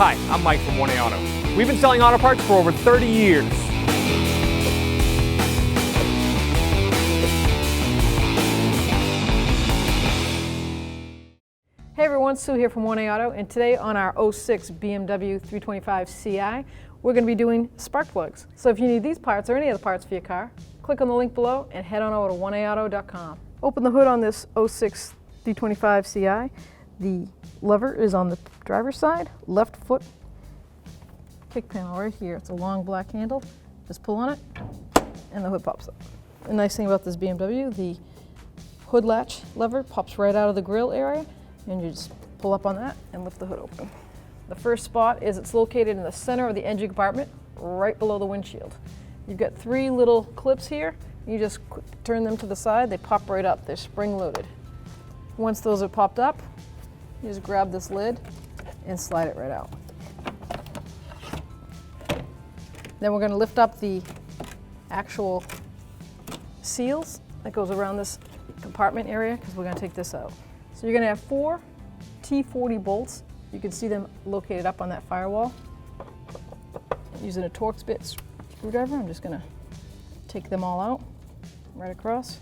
Hi, I'm Mike from 1A Auto. We've been selling auto parts for over 30 years. Hey everyone, Sue here from 1A Auto, and today on our 06 BMW 325Ci, we're going to be doing spark plugs. So if you need these parts or any other parts for your car, click on the link below and head on over to 1aauto.com. Open the hood on this 06 325Ci. The lever is on the driver's side, left foot kick panel right here. It's a long black handle. Just pull on it and the hood pops up. The nice thing about this BMW, the hood latch lever pops right out of the grill area, and you just pull up on that and lift the hood open. The first spot is it's located in the center of the engine compartment, right below the windshield. You've got three little clips here. You just turn them to the side, they pop right up. They're spring-loaded. Once those are popped up, you just grab this lid and slide it right out. Then we're going to lift up the actual seals that goes around this compartment area because we're going to take this out. So you're going to have 4 T30 bolts. You can see them located up on that firewall. Using a Torx bit screwdriver, I'm just going to take them all out right across.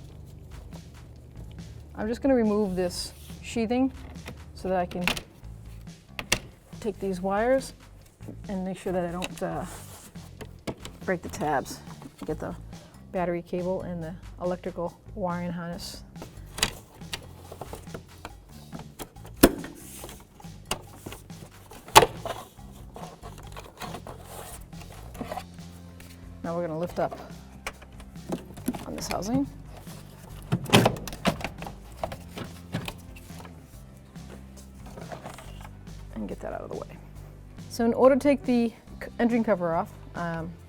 I'm just going to remove this sheathing so that I can take these wires and make sure that I don't break the tabs. Get the battery cable and the electrical wiring harness. Now we're going to lift up on this housing. And get that out of the way. So in order to take the engine cover off,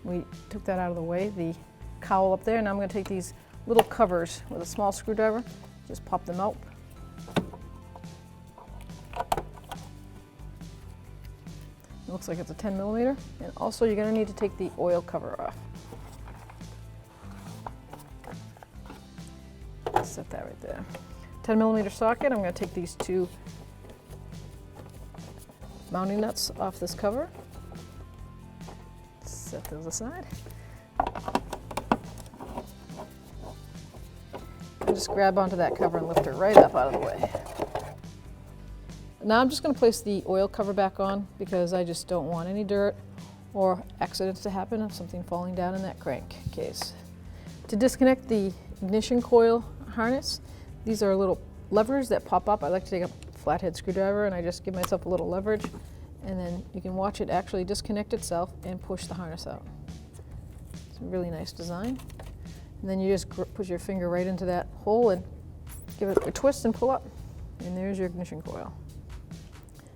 we took that out of the way, the cowl up there. Now I'm going to take these little covers with a small screwdriver, just pop them out. It looks like it's a 10mm, and also you're going to need to take the oil cover off. Set that right there. 10mm socket. I'm going to take these 2 mounting nuts off this cover. Set those aside. And just grab onto that cover and lift it right up out of the way. Now I'm just going to place the oil cover back on because I just don't want any dirt or accidents to happen of something falling down in that crankcase. To disconnect the ignition coil harness, these are little levers that pop up. I like to take a flathead screwdriver and I just give myself a little leverage, and then you can watch it actually disconnect itself and push the harness out. It's a really nice design. And then you just put your finger right into that hole and give it a twist and pull up. And there's your ignition coil.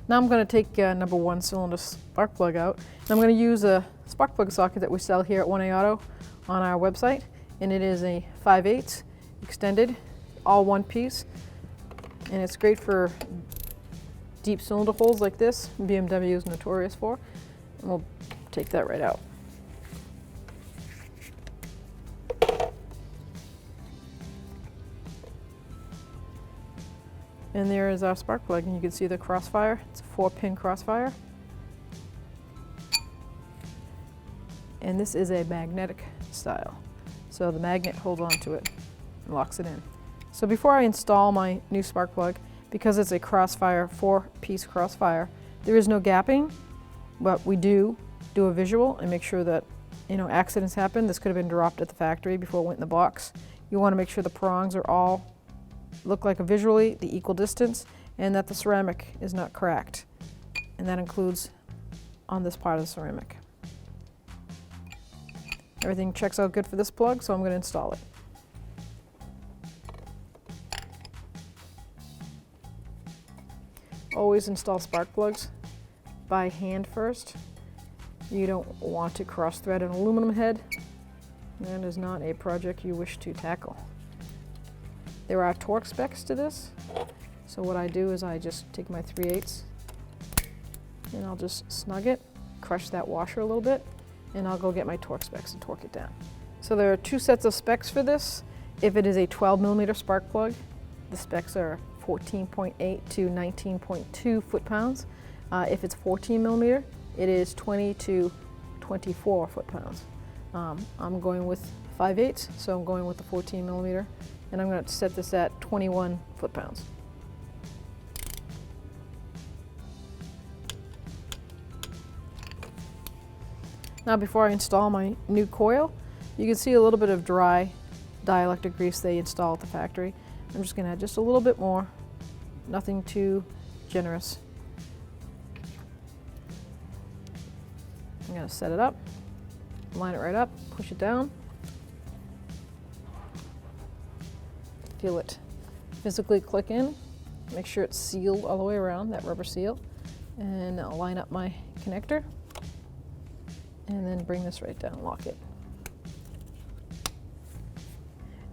Now I'm going to take number 1 cylinder spark plug out. And I'm going to use a spark plug socket that we sell here at 1A Auto on our website. And it is a 5/8 extended, all one piece. And it's great for deep cylinder holes like this, BMW is notorious for. And we'll take that right out. And there is our spark plug, and you can see the crossfire. It's a 4-pin crossfire. And this is a magnetic style. So the magnet holds on to it and locks it in. So before I install my new spark plug, because it's a crossfire, 4-piece crossfire, there is no gapping, but we do a visual and make sure that, you know, accidents happen. This could have been dropped at the factory before it went in the box. You want to make sure the prongs are all look like visually the equal distance and that the ceramic is not cracked. And that includes on this part of the ceramic. Everything checks out good for this plug, so I'm going to install it. Always install spark plugs by hand first. You don't want to cross-thread an aluminum head. That is not a project you wish to tackle. There are torque specs to this, so what I do is I just take my 3/8 and I'll just snug it, crush that washer a little bit, and I'll go get my torque specs and torque it down. So there are 2 sets of specs for this. If it is a 12mm spark plug, the specs are 14.8 to 19.2 foot-pounds. If it's 14 millimeter, it is 20 to 24 foot-pounds. I'm going with 5/8, so I'm going with the 14 millimeter, and I'm going to set this at 21 foot-pounds. Now before I install my new coil, you can see a little bit of dry dielectric grease they install at the factory. I'm just going to add just a little bit more, nothing too generous. I'm going to set it up, line it right up, push it down, feel it physically click in, make sure it's sealed all the way around, that rubber seal, and I'll line up my connector, and then bring this right down, lock it.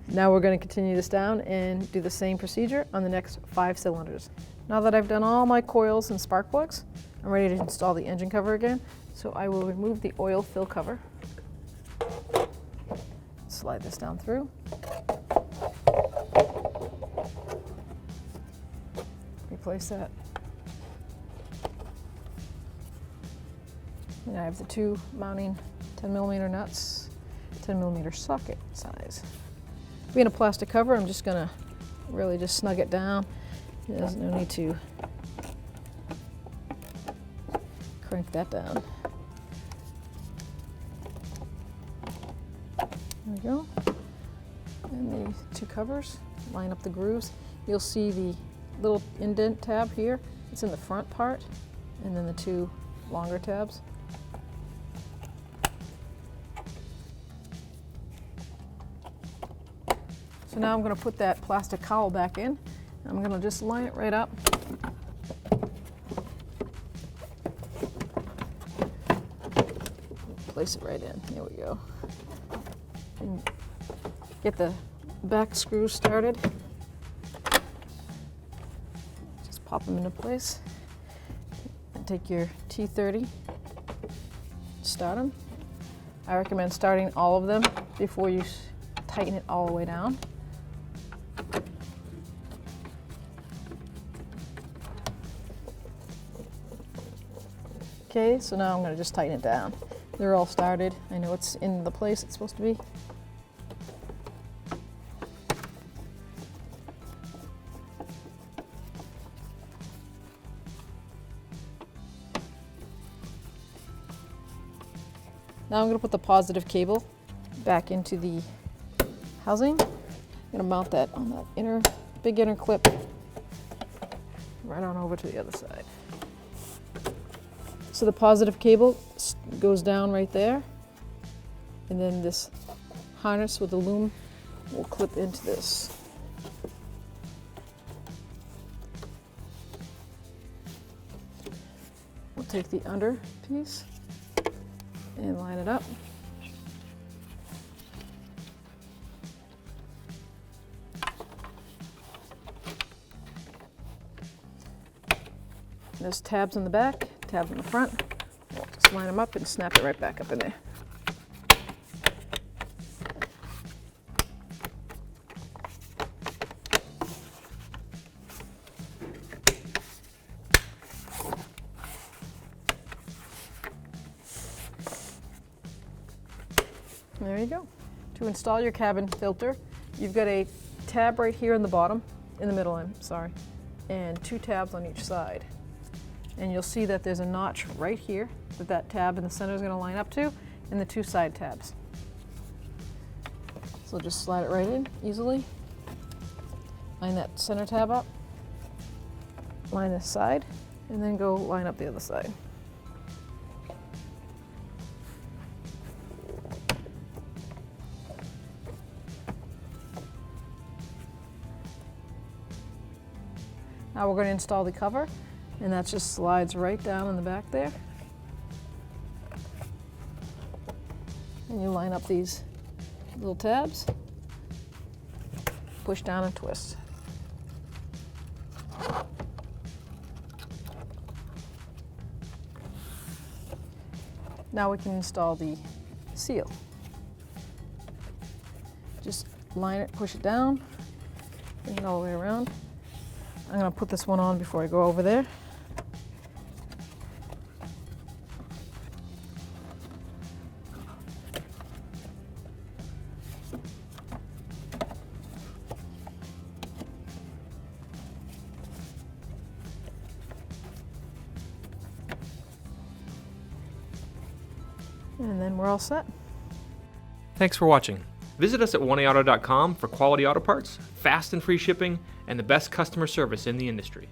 Now we're going to continue this down and do the same procedure on the next 5 cylinders. Now that I've done all my coils and spark plugs, I'm ready to install the engine cover again. So I will remove the oil fill cover, slide this down through, replace that. And I have the 2 mounting 10 millimeter nuts, 10 millimeter socket size. Being a plastic cover, I'm just gonna really just snug it down. There's no need to crank that down. There we go. And the 2 covers, line up the grooves. You'll see the little indent tab here. It's in the front part, and then the 2 longer tabs. So now I'm going to put that plastic cowl back in. I'm going to just line it right up. Place it right in. There we go. And get the back screws started. Just pop them into place. And take your T30, start them. I recommend starting all of them before you tighten it all the way down. Okay, so now I'm going to just tighten it down. They're all started. I know it's in the place it's supposed to be. Now I'm going to put the positive cable back into the housing. I'm going to mount that on that big inner clip right on over to the other side. So the positive cable goes down right there, and then this harness with the loom will clip into this. We'll take the under piece and line it up. There's tabs in the back, tabs in the front. Just line them up and snap it right back up in there. There you go. To install your cabin filter, you've got a tab right here in the bottom, in the middle, I'm sorry, and 2 tabs on each side. And you'll see that there's a notch right here that tab in the center is going to line up to, and the 2 side tabs. So just slide it right in easily. Line that center tab up, line this side, and then go line up the other side. Now we're going to install the cover, and that just slides right down in the back there. And you line up these little tabs, push down and twist. Now we can install the seal. Just line it, push it down, bring it all the way around. I'm going to put this one on before I go over there. And then we're all set. Thanks for watching. Visit us at 1AAuto.com for quality auto parts, fast and free shipping, and the best customer service in the industry.